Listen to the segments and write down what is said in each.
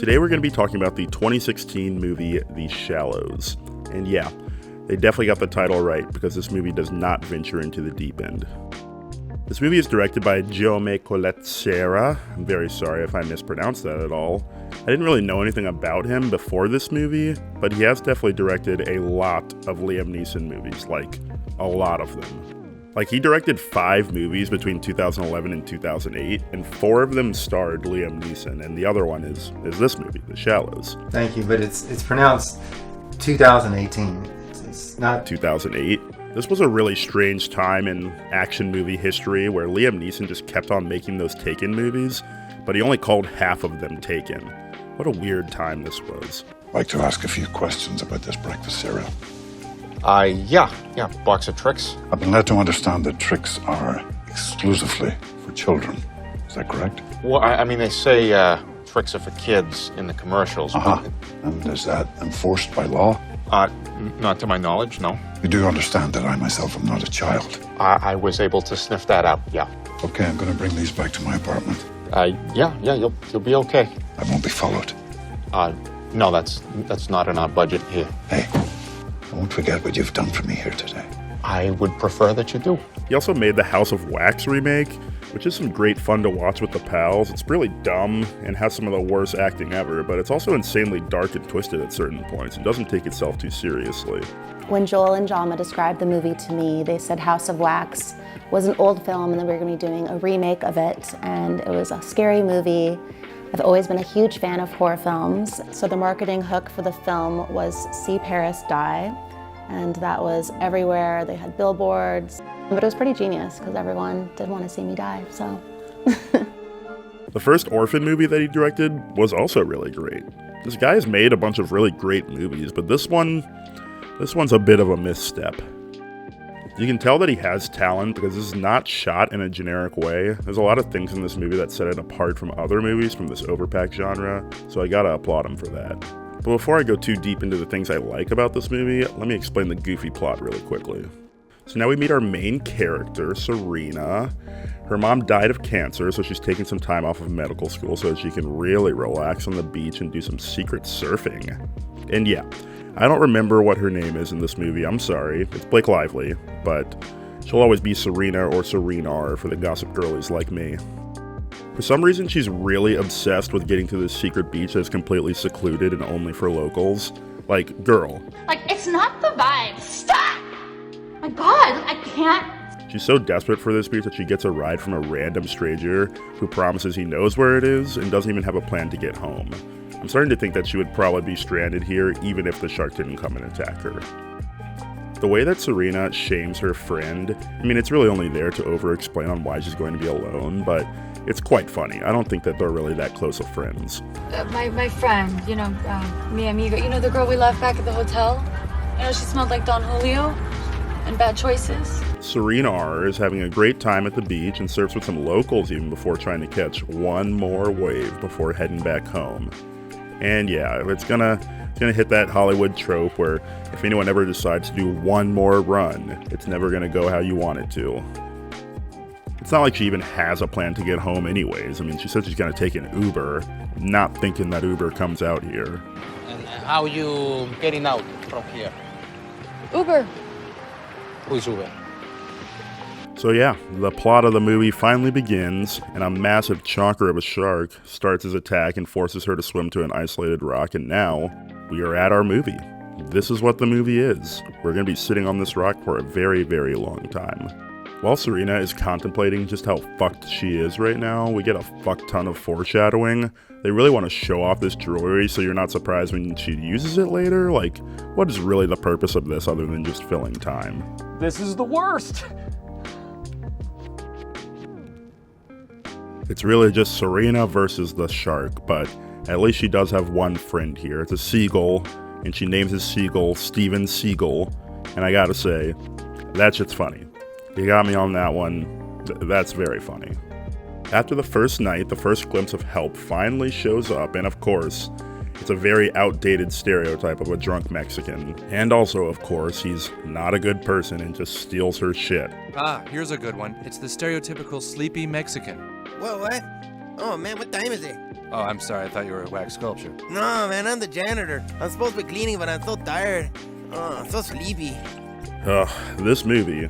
Today we're going to be talking about the 2016 movie The Shallows. And yeah, they definitely got the title right because this movie does not venture into the deep end. This movie is directed by Jaume Collet-Sera. I'm very sorry if I mispronounced that at all. I didn't really know anything about him before this movie, but he has definitely directed a lot of Liam Neeson movies, like a lot of them. Like he directed 5 movies between 2011 and 2008, and 4 of them starred Liam Neeson, and the other one is this movie, The Shallows. Thank you, but it's pronounced 2018. It's not 2008. This was a really strange time in action movie history where Liam Neeson just kept on making those Taken movies, but he only called half of them Taken. What a weird time this was. I'd like to ask a few questions about this breakfast cereal. Yeah, box of tricks. I've been led to understand that tricks are exclusively for children. Is that correct? Well, I mean, they say tricks are for kids in the commercials. And is that enforced by law? Not to my knowledge, no. You do understand that I myself am not a child. I was able to sniff that out, yeah. Okay, I'm going to bring these back to my apartment. Yeah, you'll be okay. I won't be followed. No, that's not in our budget here. Hey, I won't forget what you've done for me here today. I would prefer that you do. He also made the House of Wax remake, which is some great fun to watch with the pals. It's really dumb and has some of the worst acting ever, but it's also insanely dark and twisted at certain points and doesn't take itself too seriously. When Joel and Jaume described the movie to me, they said House of Wax was an old film and that we were going to be doing a remake of it, and it was a scary movie. I've always been a huge fan of horror films, so the marketing hook for the film was See Paris Die, and that was everywhere. They had billboards, but it was pretty genius because everyone did want to see me die, so. The first orphan movie that he directed was also really great. This guy has made a bunch of really great movies, but this one's a bit of a misstep. You can tell that he has talent because this is not shot in a generic way. There's a lot of things in this movie that set it apart from other movies from this overpack genre, so I gotta applaud him for that. But before I go too deep into the things I like about this movie, let me explain the goofy plot really quickly. So now we meet our main character, Serena. Her mom died of cancer, so she's taking some time off of medical school so that she can really relax on the beach and do some secret surfing. And yeah, I don't remember what her name is in this movie, I'm sorry. It's Blake Lively, but she'll always be Serena or Serenar for the gossip girlies like me. For some reason, she's really obsessed with getting to this secret beach that's completely secluded and only for locals. Like, girl. Like, it's not the vibe. Stop! My God, I can't. She's so desperate for this beach that she gets a ride from a random stranger who promises he knows where it is and doesn't even have a plan to get home. I'm starting to think that she would probably be stranded here even if the shark didn't come and attack her. The way that Serena shames her friend, I mean, it's really only there to over-explain on why she's going to be alone, but it's quite funny. I don't think that they're really that close of friends. My friend, mi amigo, the girl we left back at the hotel? She smelled like Don Julio and bad choices. Serenar is having a great time at the beach and surfs with some locals even before trying to catch one more wave before heading back home. And yeah, it's gonna hit that Hollywood trope where if anyone ever decides to do one more run, it's never gonna go how you want it to. It's not like she even has a plan to get home anyways. I mean, she said she's gonna take an Uber, not thinking that Uber comes out here. And how are you getting out from here? Uber. Who's Uber? So yeah, the plot of the movie finally begins, and a massive chonker of a shark starts his attack and forces her to swim to an isolated rock, and now we are at our movie. This is what the movie is. We're going to be sitting on this rock for a very, very long time. While Serena is contemplating just how fucked she is right now, we get a fuck ton of foreshadowing. They really want to show off this jewelry so you're not surprised when she uses it later. Like, what is really the purpose of this other than just filling time? This is the worst! It's really just Serena versus the shark, but at least she does have one friend here. It's a seagull, and she names his seagull Steven Seagull, and I gotta say, that shit's funny. You got me on that one. That's very funny. After the first night, the first glimpse of help finally shows up, and of course, it's a very outdated stereotype of a drunk Mexican. And also, of course, he's not a good person and just steals her shit. Here's a good one. It's the stereotypical sleepy Mexican. What? Oh, man, what time is it? Oh, I'm sorry. I thought you were a wax sculpture. No, man, I'm the janitor. I'm supposed to be cleaning, but I'm so tired. Oh, I'm so sleepy. This movie.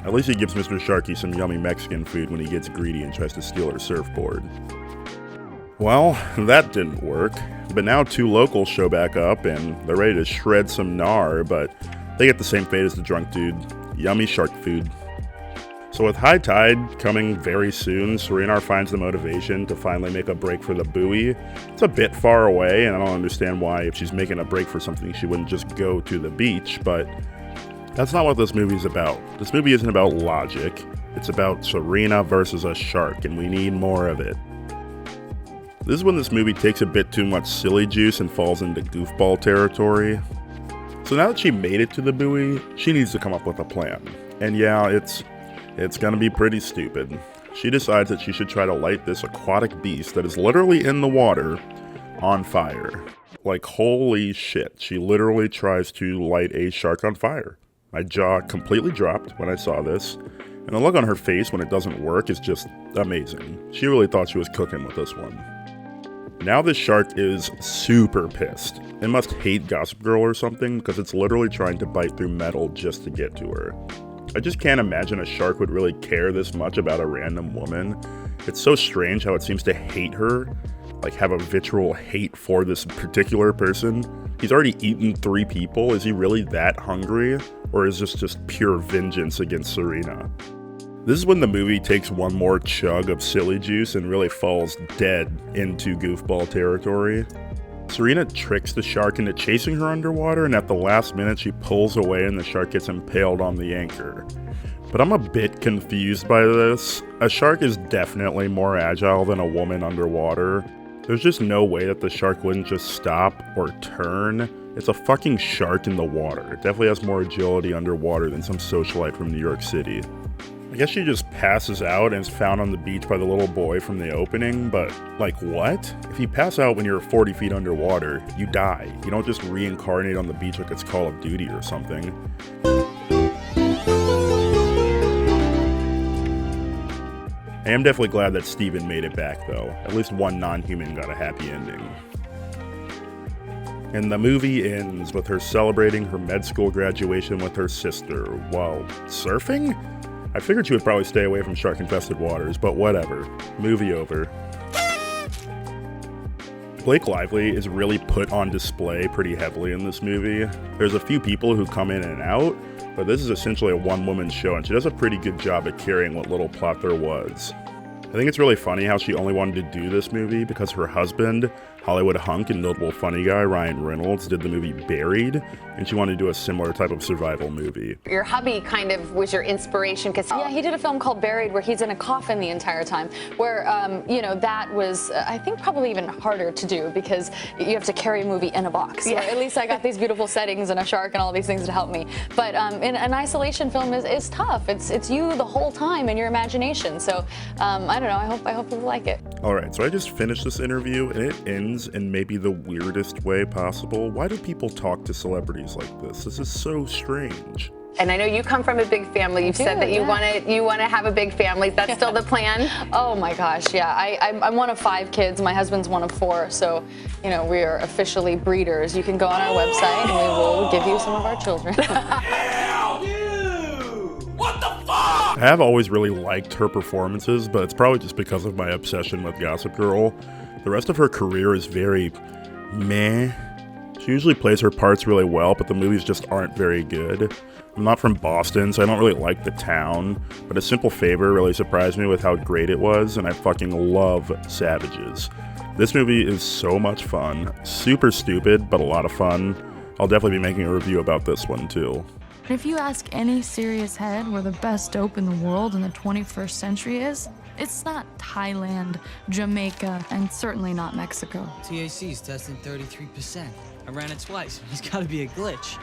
At least he gives Mr. Sharky some yummy Mexican food when he gets greedy and tries to steal her surfboard. Well, that didn't work. But now 2 locals show back up and they're ready to shred some gnar, but they get the same fate as the drunk dude. Yummy shark food. So with high tide coming very soon, Serena finds the motivation to finally make a break for the buoy. It's a bit far away, and I don't understand why if she's making a break for something she wouldn't just go to the beach, but that's not what this movie's about. This movie isn't about logic. It's about Serena versus a shark, and we need more of it. This is when this movie takes a bit too much silly juice and falls into goofball territory. So now that she made it to the buoy, she needs to come up with a plan. And yeah, it's gonna be pretty stupid. She decides that she should try to light this aquatic beast that is literally in the water on fire. Like, holy shit, she literally tries to light a shark on fire. My jaw completely dropped when I saw this, and the look on her face when it doesn't work is just amazing. She really thought she was cooking with this one. Now this shark is super pissed. It must hate Gossip Girl or something, because it's literally trying to bite through metal just to get to her. I just can't imagine a shark would really care this much about a random woman. It's so strange how it seems to hate her, like have a visceral hate for this particular person. He's already eaten 3 people. Is he really that hungry? Or is this just pure vengeance against Serena? This is when the movie takes one more chug of silly juice and really falls dead into goofball territory. Serena tricks the shark into chasing her underwater, and at the last minute she pulls away and the shark gets impaled on the anchor. But I'm a bit confused by this. A shark is definitely more agile than a woman underwater. There's just no way that the shark wouldn't just stop or turn. It's a fucking shark in the water. It definitely has more agility underwater than some socialite from New York City. I guess she just passes out and is found on the beach by the little boy from the opening, but like what? If you pass out when you're 40 feet underwater, you die. You don't just reincarnate on the beach like it's Call of Duty or something. I am definitely glad that Steven made it back though. At least one non-human got a happy ending. And the movie ends with her celebrating her med school graduation with her sister while surfing? I figured she would probably stay away from shark-infested waters, but whatever. Movie over. Blake Lively is really put on display pretty heavily in this movie. There's a few people who come in and out, but this is essentially a one-woman show, and she does a pretty good job at carrying what little plot there was. I think it's really funny how she only wanted to do this movie because her husband, Hollywood hunk and notable funny guy Ryan Reynolds, did the movie Buried, and she wanted to do a similar type of survival movie. Your hubby kind of was your inspiration because yeah, he did a film called Buried where he's in a coffin the entire time, where you know, that was I think probably even harder to do because you have to carry a movie in a box. Yeah. At least I got these beautiful settings and a shark and all these things to help me. But in an isolation film is tough. It's you the whole time and your imagination. So I don't know. I hope people like it. All right, so I just finished this interview and it ends in maybe the weirdest way possible. Why do people talk to celebrities like this? This is so strange. And I know you come from a big family. You've said that you want to have a big family. That's still the plan? Oh my gosh, yeah. I'm one of 5 kids. My husband's one of 4. So, you know, we are officially breeders. You can go on our website and we will give you some of our children. I have always really liked her performances, but it's probably just because of my obsession with Gossip Girl. The rest of her career is very meh. She usually plays her parts really well, but the movies just aren't very good. I'm not from Boston, so I don't really like the town, but A Simple Favor really surprised me with how great it was, and I fucking love Savages. This movie is so much fun. Super stupid, but a lot of fun. I'll definitely be making a review about this one too. If you ask any serious head where the best dope in the world in the 21st century is, it's not Thailand, Jamaica, and certainly not Mexico. THC's testing 33%. I ran it twice. It's gotta be a glitch.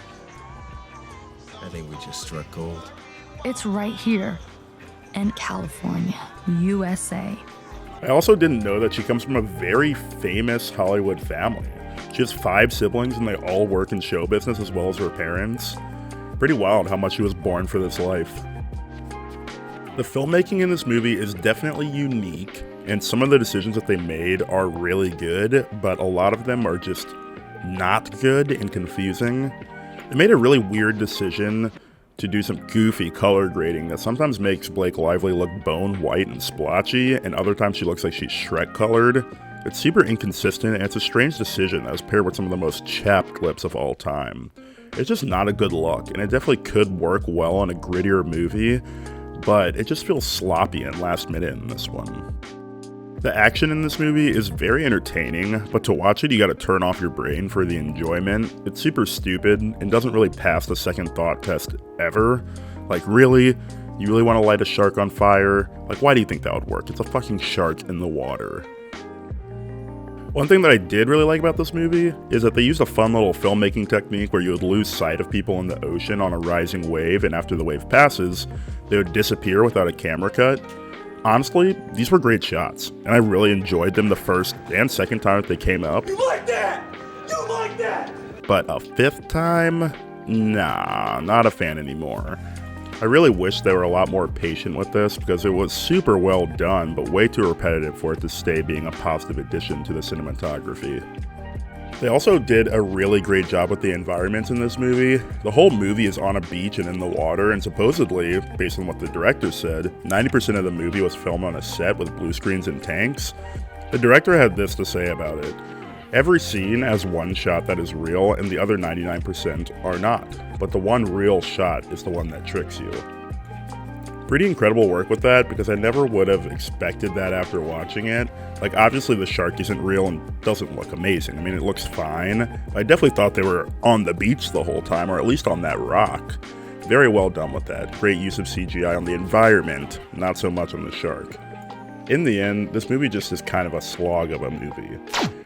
I think we just struck gold. It's right here in California, USA. I also didn't know that she comes from a very famous Hollywood family. She has 5 siblings and they all work in show business as well as her parents. Pretty wild how much she was born for this life. The filmmaking in this movie is definitely unique, and some of the decisions that they made are really good, but a lot of them are just not good and confusing. They made a really weird decision to do some goofy color grading that sometimes makes Blake Lively look bone white and splotchy, and other times she looks like she's Shrek colored. It's super inconsistent, and it's a strange decision that was paired with some of the most chapped clips of all time. It's just not a good look, and it definitely could work well in a grittier movie, but it just feels sloppy and last minute in this one. The action in this movie is very entertaining, but to watch it you gotta turn off your brain for the enjoyment. It's super stupid and doesn't really pass the second thought test ever. Like, really? You really want to light a shark on fire? Like, why do you think that would work? It's a fucking shark in the water. One thing that I did really like about this movie is that they used a fun little filmmaking technique where you would lose sight of people in the ocean on a rising wave, and after the wave passes, they would disappear without a camera cut. Honestly, these were great shots, and I really enjoyed them the first and second time that they came up. You like that? You like that? But a fifth time? Nah, not a fan anymore. I really wish they were a lot more patient with this because it was super well done, but way too repetitive for it to stay being a positive addition to the cinematography. They also did a really great job with the environments in this movie. The whole movie is on a beach and in the water, and supposedly, based on what the director said, 90% of the movie was filmed on a set with blue screens and tanks. The director had this to say about it: "Every scene has one shot that is real and the other 99% are not, but the one real shot is the one that tricks you." Pretty incredible work with that, because I never would have expected that after watching it. Like, obviously the shark isn't real and doesn't look amazing. I mean, it looks fine. I definitely thought they were on the beach the whole time, or at least on that rock. Very well done with that. Great use of CGI on the environment, not so much on the shark. In the end, this movie just is kind of a slog of a movie.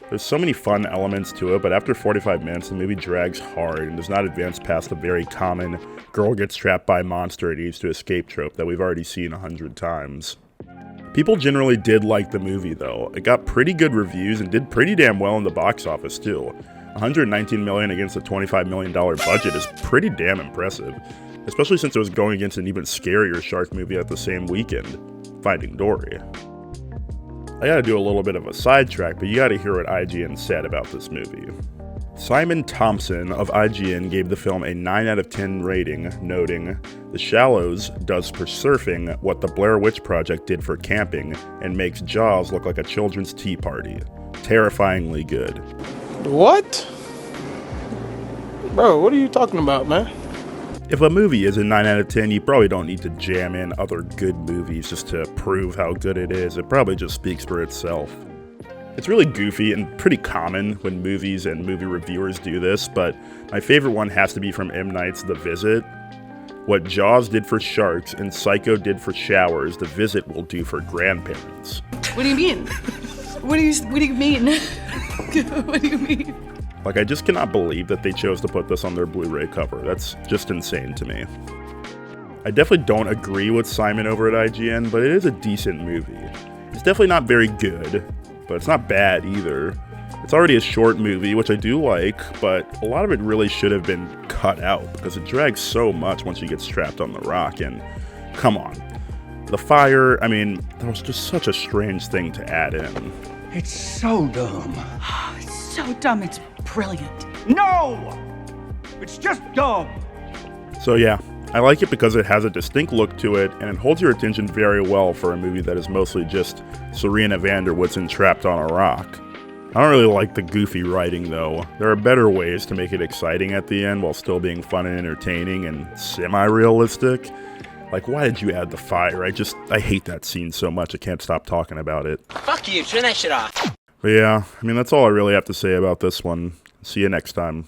There's so many fun elements to it, but after 45 minutes, the movie drags hard and does not advance past the very common girl gets trapped by a monster and needs to escape trope that we've already seen 100 times. People generally did like the movie though. It got pretty good reviews and did pretty damn well in the box office too. $119 million against a $25 million budget is pretty damn impressive, especially since it was going against an even scarier shark movie at the same weekend, Finding Dory. I gotta do a little bit of a sidetrack, but you gotta hear what IGN said about this movie. Simon Thompson of IGN gave the film a 9 out of 10 rating, noting, "The Shallows does for surfing what the Blair Witch Project did for camping and makes Jaws look like a children's tea party. Terrifyingly good." What? Bro, what are you talking about, man? If a movie is a 9 out of 10, you probably don't need to jam in other good movies just to prove how good it is. It probably just speaks for itself. It's really goofy and pretty common when movies and movie reviewers do this, but my favorite one has to be from M. Night's The Visit. What Jaws did for sharks and Psycho did for showers, The Visit will do for grandparents. What do you mean? What do you mean? What do you mean? Like, I just cannot believe that they chose to put this on their Blu-ray cover. That's just insane to me. I definitely don't agree with Simon over at IGN, but it is a decent movie. It's definitely not very good, but it's not bad either. It's already a short movie, which I do like, but a lot of it really should have been cut out because it drags so much once she gets trapped on the rock, and come on. The fire, I mean, that was just such a strange thing to add in. It's so dumb. It's so dumb, it's brilliant. No! It's just dumb. So yeah, I like it because it has a distinct look to it, and it holds your attention very well for a movie that is mostly just Serena van der Woodsen trapped on a rock. I don't really like the goofy writing though. There are better ways to make it exciting at the end while still being fun and entertaining and semi-realistic. Like, why did you add the fire? I hate that scene so much I can't stop talking about it. Fuck you, turn that shit off. But yeah, I mean, that's all I really have to say about this one. See you next time.